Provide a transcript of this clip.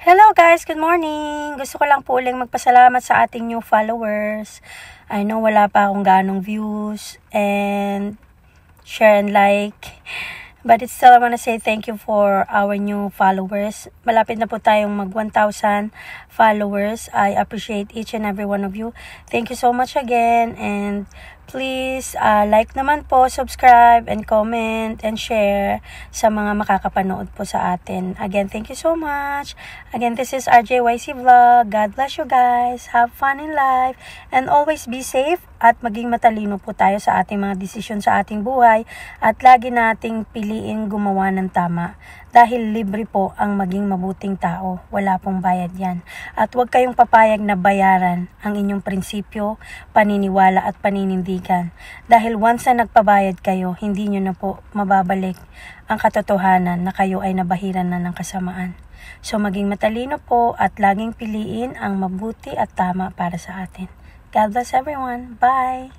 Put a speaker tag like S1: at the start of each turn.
S1: Hello guys, good morning! Gusto ko lang po uling magpasalamat sa ating new followers. I know wala pa akong ganong views and share and like. But it's still I want to say thank you for our new followers. Malapit na po tayong mag 1,000 followers. I appreciate each and every one of you. Thank you so much again, and please like naman po, subscribe and comment and share sa mga makakapanood po sa atin. Again, thank you so much. Again, this is RJYC Vlog. God bless you guys. Have fun in life and always be safe at maging matalino po tayo sa ating mga desisyon sa ating buhay at lagi nating piliin gumawa ng tama. Dahil libre po ang maging mabuting tao. Wala pong bayad yan. At huwag kayong papayag na bayaran ang inyong prinsipyo, paniniwala at paninindigan. Dahil once na nagpabayad kayo, hindi nyo na po mababalik ang katotohanan na kayo ay nabahiran na ng kasamaan. So maging matalino po at laging piliin ang mabuti at tama para sa atin. God bless everyone. Bye!